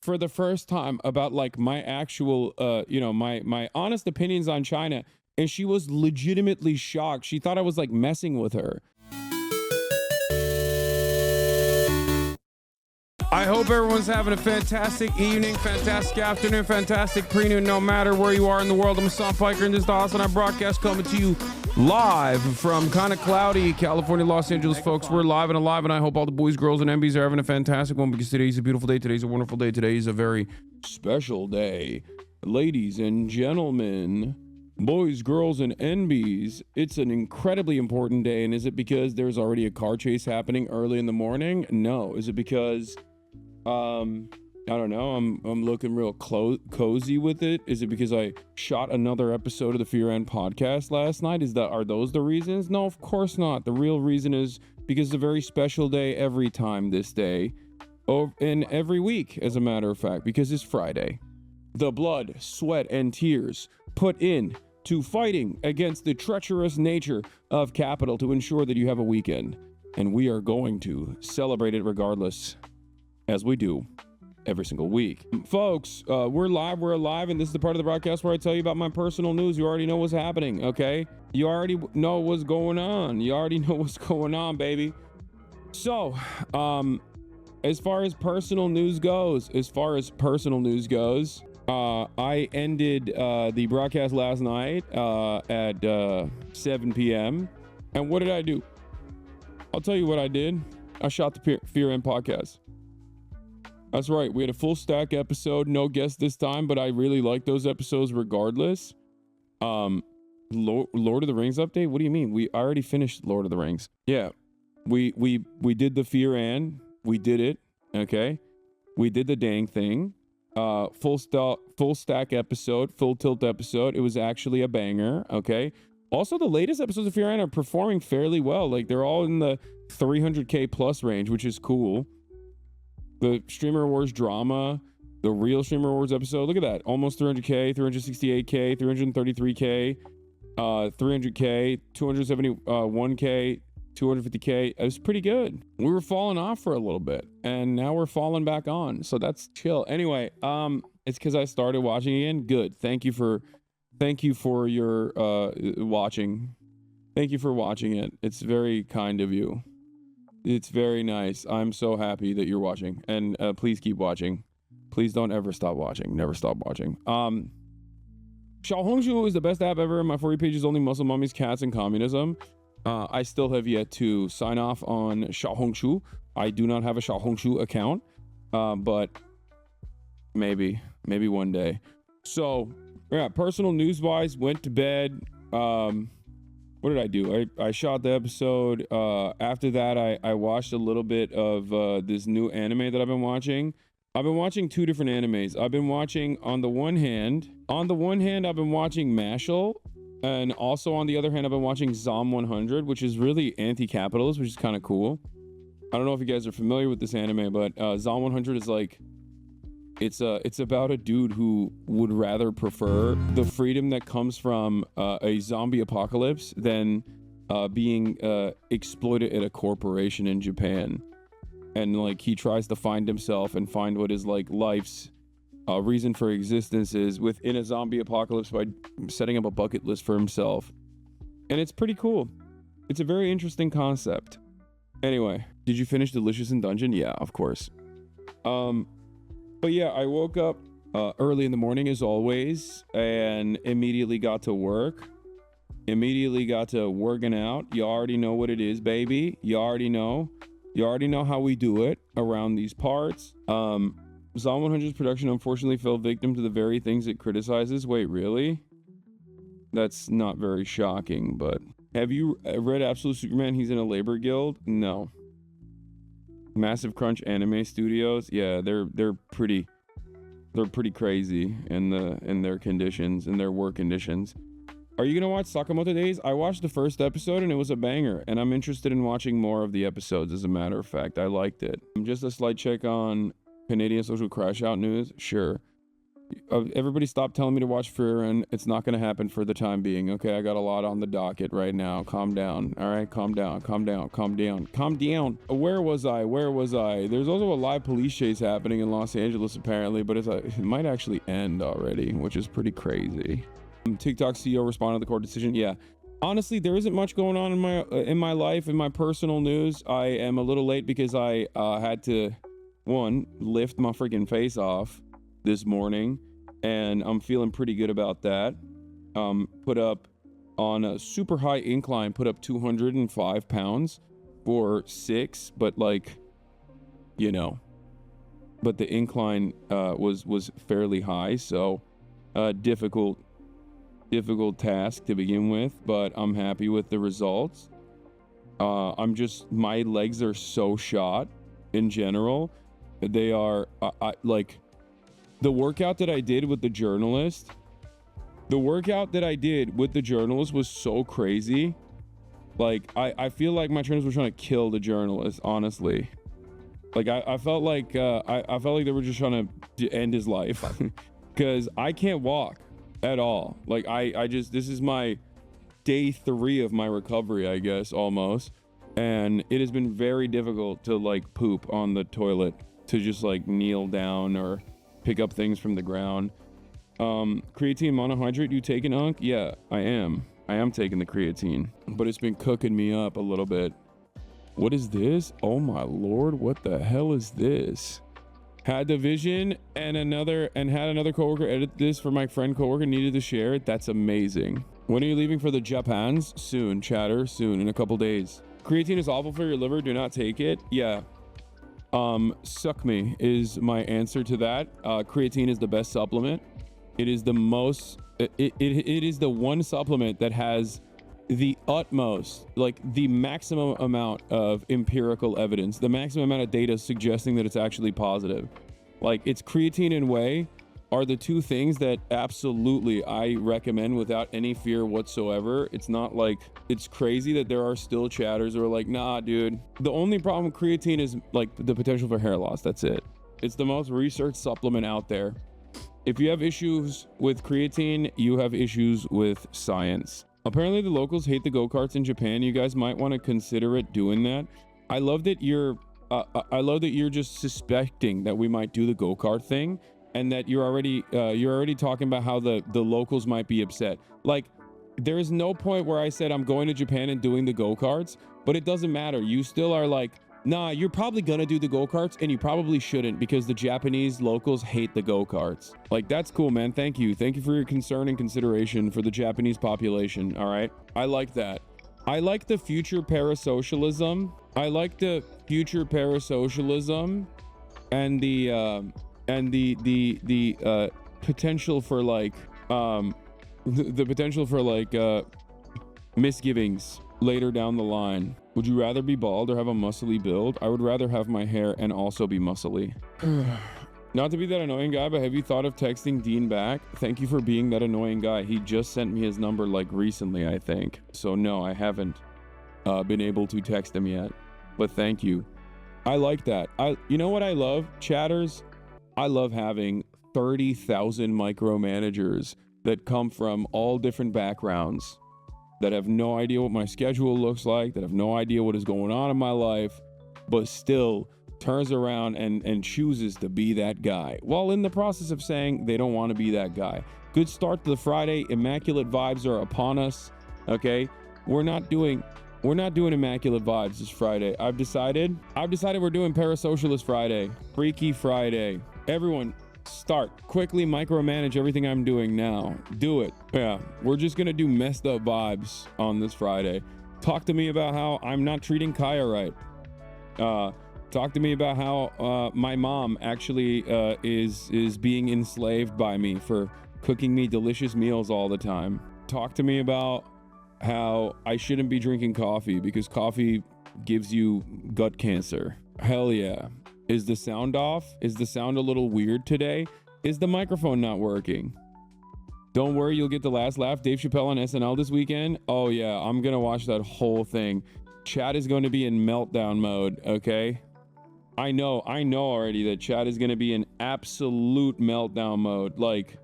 for the first time about like my actual, my honest opinions on China. And she was legitimately shocked. She thought I was like messing with her. I hope everyone's having a fantastic evening, fantastic afternoon, fantastic pre-noon, no matter where you are in the world. I'm Hassan Piker, and this is the Hasan broadcast coming to you live from kind of cloudy California, Los Angeles, folks. We're live and alive, and I hope all the boys, girls, and MBs are having a fantastic one, because today's a beautiful day. Today's a wonderful day. Today is a very special day. Ladies and gentlemen, boys, girls, and NBs, it's an incredibly important day. And is it because there's already a car chase happening early in the morning? No. Is it because I don't know, I'm looking real cozy with it? Is it because I shot another episode of the Fear and podcast last night? Are those the reasons? No, of course not. The real reason is because it's a very special day every time this day, and every week, as a matter of fact, because it's Friday. The blood, sweat, and tears put in to fighting against the treacherous nature of capital to ensure that you have a weekend. And we are going to celebrate it regardless, as we do every single week. Folks, we're alive, and this is the part of the broadcast where I tell you about my personal news. You already know what's happening, okay? You already know what's going on. You already know what's going on, baby. So, as far as personal news goes, I ended the broadcast last night at 7 p.m. And what did I do? I'll tell you what I did. I shot the Fear and podcast. That's right. We had a full stack episode. No guest this time, but I really like those episodes regardless. Lord of the Rings update? What do you mean? We already finished Lord of the Rings. Yeah. We did the Fear and we did it. Okay. We did the dang thing. Full stack episode, full tilt episode. It was actually a banger. Okay. Also, the latest episodes of Fear and are performing fairly well. Like, they're all in the 300k plus range, which is cool. The Streamer Wars drama, the real Streamer Wars episode, look at that. Almost 300k, 368k, 333k, 300k, 271k, 250k. It was pretty good. We were falling off for a little bit, and now we're falling back on. So that's chill. Anyway, it's because I started watching again. Good. Thank you for your watching. Thank you for watching it. It's very kind of you. It's very nice. I'm so happy that you're watching, and please keep watching. Please don't ever stop watching. Never stop watching. Xiaohongshu is the best app ever. My For You page is only muscle mummies, cats, and communism. I still have yet to sign off on Xiaohongshu. I do not have a Xiaohongshu account, but maybe one day. So yeah, personal news wise, went to bed. What did I do? I shot the episode. After that, I watched a little bit of this new anime that I've been watching. I've been watching two different animes. I've been watching, on the one hand, I've been watching Mashal, and also on the other hand, I've been watching Zom 100, which is really anti-capitalist, which is kind of cool. I don't know if you guys are familiar with this anime, but Zom 100 is like, it's about a dude who would rather prefer the freedom that comes from a zombie apocalypse than being exploited at a corporation in Japan. And like, he tries to find himself and find what his like life's reason for existence is within a zombie apocalypse by setting up a bucket list for himself. And it's pretty cool. It's a very interesting concept. Anyway, did you finish Delicious in Dungeon? Yeah, of course. But yeah, I woke up early in the morning as always, and immediately got to work. Immediately got to working out. You already know what it is, baby. You already know how we do it around these parts. Zom 100's production unfortunately fell victim to the very things it criticizes. Wait, really? That's not very shocking, but have you read Absolute Superman? He's in a labor guild? No. Massive Crunch Anime Studios, yeah, they're pretty crazy in their conditions, in their work conditions. Are you gonna watch Sakamoto Days? I watched the first episode and it was a banger, and I'm interested in watching more of the episodes. As a matter of fact, I liked it. Just a slight check on Canadian social crash out news. Sure. Everybody stop telling me to watch Fear, and it's not going to happen for the time being. Okay, I got a lot on the docket right now. Calm down. All right, calm down. Where was I? There's also a live police chase happening in Los Angeles apparently, but it might actually end already, which is pretty crazy. TikTok CEO responded to the court decision. Yeah, honestly, there isn't much going on in my life, in my personal news. I am a little late because I had to lift my freaking face off this morning, and I'm feeling pretty good about that. Put up on a super high incline, put up 205 pounds for 6, but like, you know, but the incline was fairly high, so difficult task to begin with, but I'm happy with the results. My legs are so shot in general. They are like the workout that I did with the journalist was so crazy. Like I feel like my trainers were trying to kill the journalist, honestly. Like I felt like I felt like they were just trying to end his life because I can't walk at all. Like this is my day 3 of my recovery, I guess, almost, and it has been very difficult to like poop on the toilet, to just like kneel down or pick up things from the ground. Creatine monohydrate, you taking, Unk? Yeah, I am taking the creatine, but it's been cooking me up a little bit. What is this? Oh my lord, what the hell is this? Had the vision and had another coworker edit this for my friend coworker, needed to share it. That's amazing. When are you leaving for the Japans? Soon, chatter, soon, in a couple days. Creatine is awful for your liver, do not take it. Yeah. Suck me is my answer to that. Creatine is the best supplement. It is the most, it is the one supplement that has the utmost, like the maximum amount of empirical evidence, the maximum amount of data suggesting that it's actually positive. Like, it's creatine and whey are the two things that absolutely I recommend without any fear whatsoever. It's not like, it's crazy that there are still chatters who are like, nah, dude. The only problem with creatine is like the potential for hair loss. That's it. It's the most researched supplement out there. If you have issues with creatine, you have issues with science. Apparently the locals hate the go-karts in Japan. You guys might want to consider it doing that. I love that you're just suspecting that we might do the go-kart thing, and that you're already talking about how the locals might be upset. Like, there is no point where I said I'm going to Japan and doing the go-karts, but it doesn't matter. You still are like, nah, you're probably gonna do the go-karts, and you probably shouldn't because the Japanese locals hate the go-karts. Like, that's cool, man. Thank you for your concern and consideration for the Japanese population. All right, I like that. I like the future parasocialism. And the potential for like the potential for like misgivings later down the line. Would you rather be bald or have a muscly build? I would rather have my hair and also be muscly. Not to be that annoying guy, but have you thought of texting Dean back? Thank you for being that annoying guy. He just sent me his number like recently, I think. So no, I haven't been able to text him yet, but thank you. I like that. You know what I love? Chatters. I love having 30,000 micromanagers that come from all different backgrounds, that have no idea what my schedule looks like, that have no idea what is going on in my life, but still turns around and chooses to be that guy, while in the process of saying they don't want to be that guy. Good start to the Friday. Immaculate vibes are upon us. Okay, we're not doing immaculate vibes this Friday. I've decided we're doing parasocialist Friday, Freaky Friday. Everyone, start quickly micromanage everything I'm doing now. Do it. Yeah, we're just gonna do messed up vibes on this Friday. Talk to me about how I'm not treating Kaya right. Talk to me about how my mom actually is being enslaved by me for cooking me delicious meals all the time. Talk to me about how I shouldn't be drinking coffee because coffee gives you gut cancer. Hell yeah. Is the sound off? Is the sound a little weird today? Is the microphone not working? Don't worry, you'll get the last laugh. Dave Chappelle on SNL this weekend. Oh yeah, I'm gonna watch that whole thing. Chat is going to be in meltdown mode, okay? I know already that chat is gonna be in absolute meltdown mode. Like,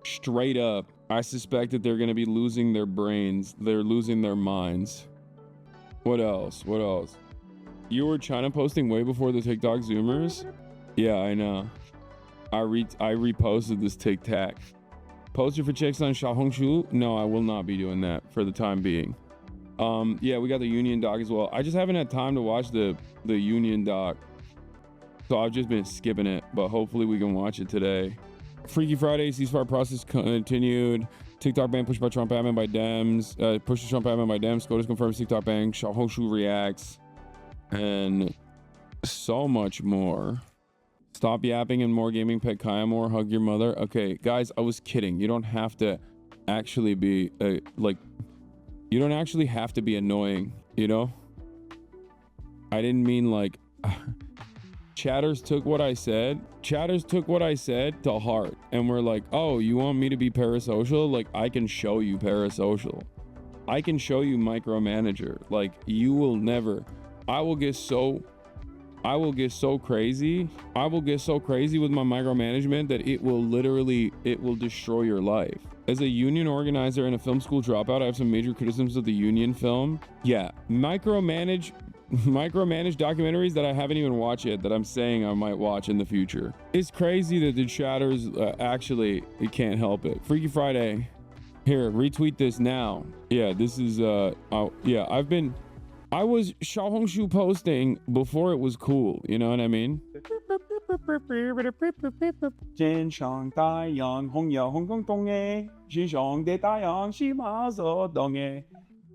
straight up. I suspect that they're gonna be losing their brains. They're losing their minds. What else? What else? You were China posting way before the TikTok Zoomers? Yeah, I know. I reposted this TikTok. Poster for chicks on Xiaohongshu? No, I will not be doing that for the time being. Yeah, we got the Union doc as well. I just haven't had time to watch the Union doc, so I've just been skipping it, but hopefully we can watch it today. Freaky Friday, ceasefire process continued. TikTok ban pushed by Trump admin by Dems. Push to Trump admin by Dems. SCOTUS confirms TikTok ban. Xiaohongshu reacts. And so much more. Stop yapping and more gaming. Pet Kaya more. Hug your mother. Okay, guys, I was kidding. You don't have to actually be you don't actually have to be annoying, you know? I didn't mean like chatters took what I said to heart and we're like, oh, you want me to be parasocial? Like, I can show you parasocial. I can show you micromanager. Like, you will never. I will get so crazy with my micromanagement that it will destroy your life. As a union organizer and a film school dropout, I have some major criticisms of the union film. Yeah, micromanage documentaries that I haven't even watched yet that I'm saying I might watch in the future. It's crazy that the chatters actually, it can't help it. Freaky Friday. Here, retweet this now. Yeah, this is yeah, I was Xiaohongshu posting before it was cool, you know what I mean?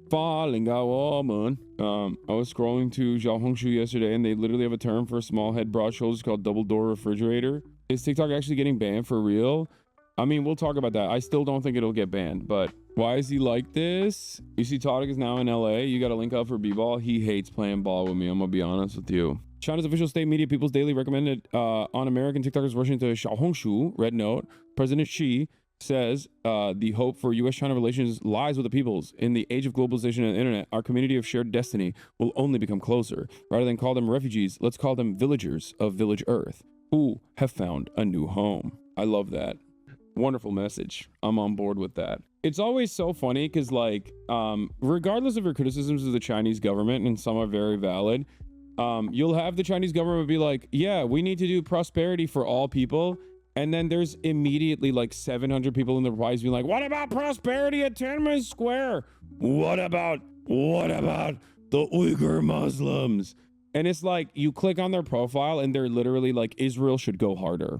Falling out woman. I was scrolling to Xiaohongshu yesterday and they literally have a term for a small head, broad shoulders called double door refrigerator. Is TikTok actually getting banned for real? I mean, we'll talk about that. I still don't think it'll get banned, but why is he like this? You see Todic is now in LA. You got to link up for b-ball. He hates playing ball with me. I'm gonna be honest with you. China's official state media People's Daily recommended on American TikTokers rushing to Xiaohongshu, Rednote. President Xi says the hope for U.S.-China relations lies with the peoples. In the age of globalization and the internet, our community of shared destiny will only become closer. Rather than call them refugees, let's call them villagers of Village Earth who have found a new home. I love that. Wonderful message. I'm on board with that. It's always so funny because, like, regardless of your criticisms of the Chinese government, and some are very valid, you'll have the Chinese government be like, yeah, we need to do prosperity for all people. And then there's immediately like 700 people in the replies being like, what about prosperity at Tiananmen Square? What about the Uyghur Muslims? And it's like, you click on their profile and they're literally like, Israel should go harder.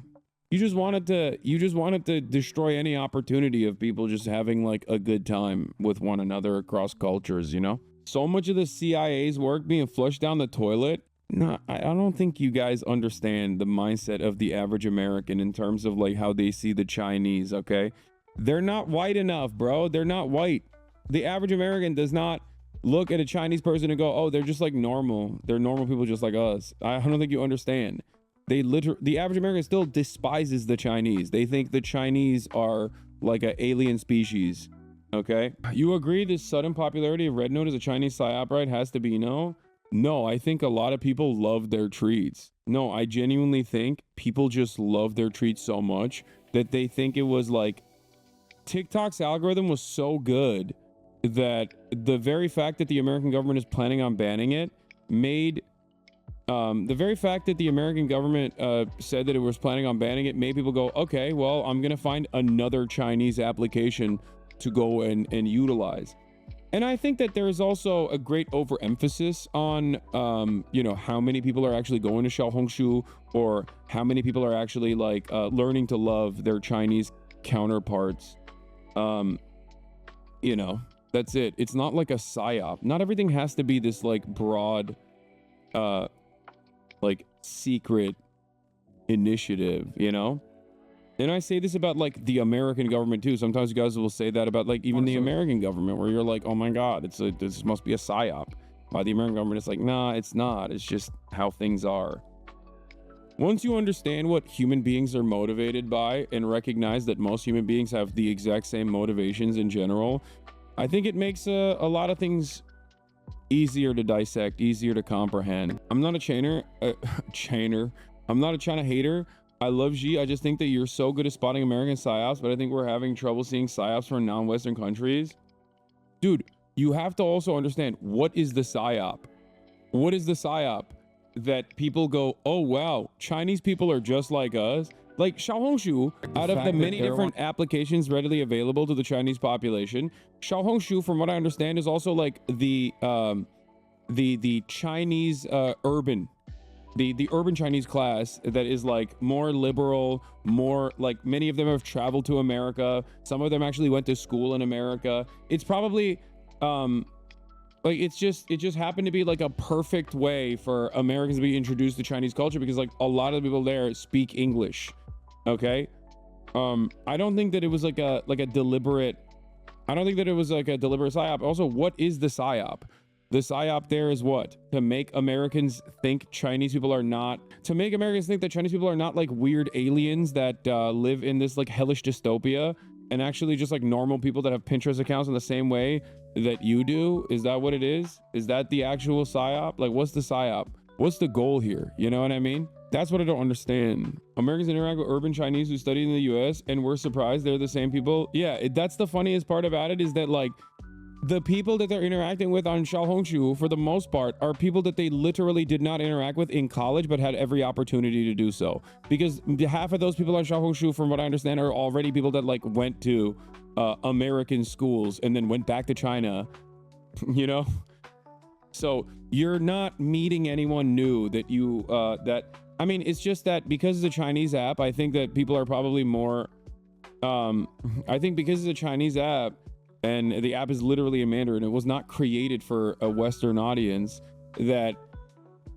You just wanted to destroy any opportunity of people just having like a good time with one another across cultures, you know? So much of the CIA's work being flushed down the toilet. No, I don't think you guys understand the mindset of the average American in terms of like how they see the Chinese, okay? They're not white enough, bro. They're not white. The average American does not look at a Chinese person and go, oh, they're just like normal. They're normal people just like us. I don't think you understand. The average American still despises the Chinese. They think the Chinese are like an alien species, okay? You agree this sudden popularity of Rednote as a Chinese psyop, right? Has to be no? No, I think a lot of people love their treats. No, I genuinely think people just love their treats so much that they think it was like TikTok's algorithm was so good that the very fact that the American government is planning on banning it made the very fact that the American government said that it was planning on banning it made people go, okay, well, I'm gonna find another Chinese application to go and utilize. And I think that there is also a great overemphasis on, you know, how many people are actually going to Xiaohongshu, or how many people are actually like learning to love their Chinese counterparts. You know, that's it. It's not like a psyop. Not everything has to be this like broad, like secret initiative, you know? And I say this about like the American government too. Sometimes you guys will say that about like even the American government, where you're like, oh my God, this must be a psyop. By the American government, it's like, nah, it's not. It's just how things are. Once you understand what human beings are motivated by and recognize that most human beings have the exact same motivations in general, I think it makes a lot of things easier to dissect, easier to comprehend. I'm not a I'm not a China hater. I love Xi. I just think that you're so good at spotting American psyops, but I think we're having trouble seeing psyops from non-Western countries. Dude, you have to also understand, what is the psyop? What is the psyop that people go, oh wow, Chinese people are just like us? Like Xiaohongshu, out of the many different applications readily available to the Chinese population, Xiaohongshu, from what I understand, is also like the Chinese urban, the urban Chinese class that is like more liberal, more like, many of them have traveled to America. Some of them actually went to school in America. It's probably like, it just happened to be like a perfect way for Americans to be introduced to Chinese culture, because like a lot of the people there speak English. Okay. I don't think that it was like a deliberate, I don't think that it was like a deliberate psyop. Also, what is the psyop? The psyop there is what? To make Americans think Chinese people are not, to make Americans think that Chinese people are not like weird aliens that live in this like hellish dystopia, and actually just like normal people that have Pinterest accounts in the same way that you do. Is that what it is? Is that the actual psyop? Like, what's the psyop? What's the goal here? You know what I mean? That's what I don't understand. Americans interact with urban Chinese who study in the US, and we're surprised they're the same people. Yeah, that's the funniest part about it, is that like the people that they're interacting with on Xiaohongshu, for the most part, are people that they literally did not interact with in college, but had every opportunity to do so. Because half of those people on Xiaohongshu, from what I understand, are already people that like went to American schools and then went back to China, you know? So you're not meeting anyone new that you, I mean, it's just that because it's a Chinese app, I think that people are probably more, I think because it's a Chinese app, and the app is literally in Mandarin, it was not created for a Western audience, that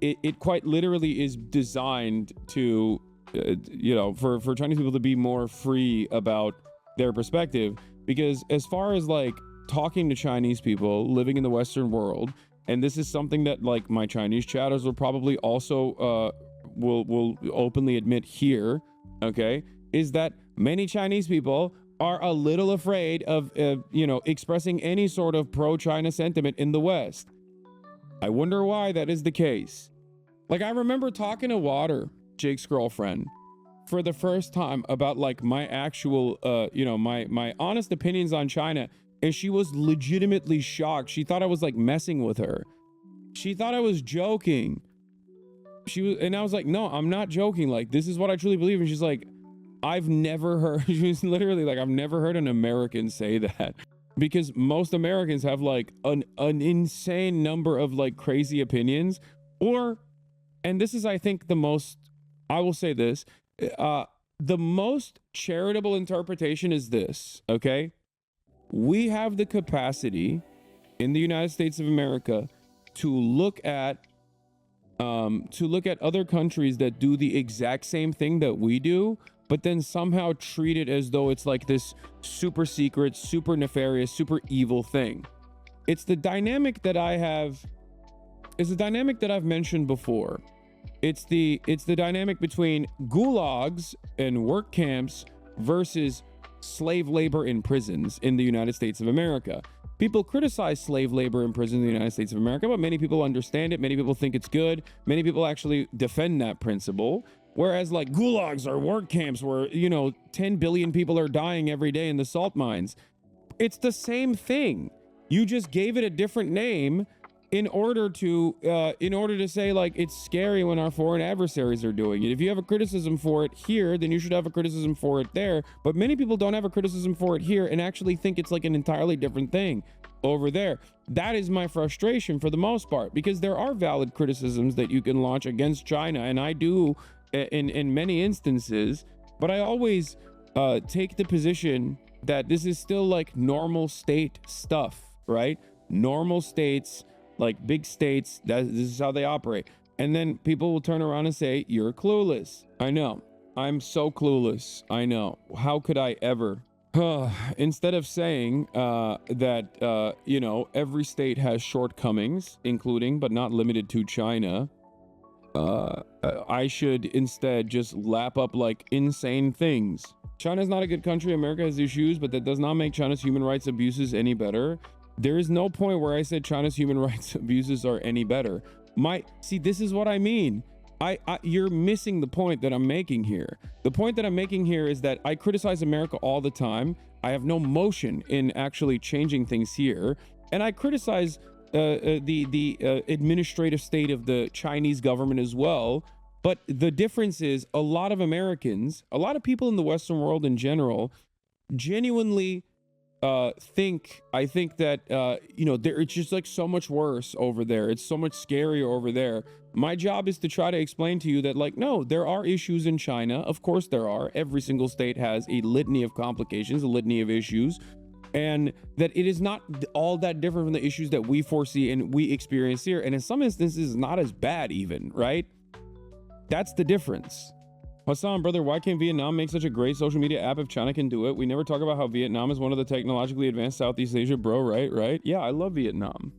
it quite literally is designed to, you know, for Chinese people to be more free about their perspective. Because as far as like talking to Chinese people living in the Western world, and this is something that like my Chinese chatters will probably also will openly admit here, okay, is that many Chinese people are a little afraid of, you know, expressing any sort of pro-China sentiment in the West. I wonder why that is the case. Like, I remember talking to Water, Jake's girlfriend, for the first time about like my actual, you know, my honest opinions on China, and she was legitimately shocked. She thought I was like messing with her. She thought I was joking. And I was like, no, I'm not joking. Like, this is what I truly believe. And she's like, I've never heard, she was literally like, I've never heard an American say that, because most Americans have like an insane number of like crazy opinions, or, and this is, I think, the most, I will say this, the most charitable interpretation is this, okay? We have the capacity in the United States of America to look at other countries that do the exact same thing that we do, but then somehow treat it as though it's like this super secret, super nefarious, super evil thing. It's the dynamic that I've mentioned before. It's the dynamic between gulags and work camps versus slave labor in prisons in the United States of America. People criticize slave labor in prison in the United States of America, but many people understand it. Many people think it's good. Many people actually defend that principle. Whereas like gulags or work camps where, you know, 10 billion people are dying every day in the salt mines. It's the same thing. You just gave it a different name in order to say like it's scary when our foreign adversaries are doing it. If you have a criticism for it here, then you should have a criticism for it there. But many people don't have a criticism for it here and actually think it's like an entirely different thing over there. That is my frustration for the most part, because there are valid criticisms that you can launch against China, and I do in many instances, but I always take the position that this is still like normal state stuff, right? Normal states, like big states, this is how they operate. And then people will turn around and say, you're clueless. I know. I'm so clueless. I know. How could I ever? Instead of saying that, you know, every state has shortcomings, including but not limited to China, I should instead just lap up like insane things. China's not a good country. America has issues, but that does not make China's human rights abuses any better. There is no point where I said China's human rights abuses are any better. See, this is what I mean. You're missing the point that I'm making here. The point that I'm making here is that I criticize America all the time. I have no motion in actually changing things here, and I criticize the administrative state of the Chinese government as well. But the difference is a lot of Americans, a lot of people in the Western world in general, genuinely I think that it's just like so much worse over there. It's so much scarier over there. My job is to try to explain to you that, like, no, there are issues in China. Of course there are. Every single state has a litany of complications, a litany of issues, and that it is not all that different from the issues that we foresee and we experience here, and in some instances not as bad even, right? That's the difference. Hasan, brother, why can't Vietnam make such a great social media app if China can do it? We never talk about how Vietnam is one of the technologically advanced Southeast Asia, bro, right? Yeah, I love Vietnam.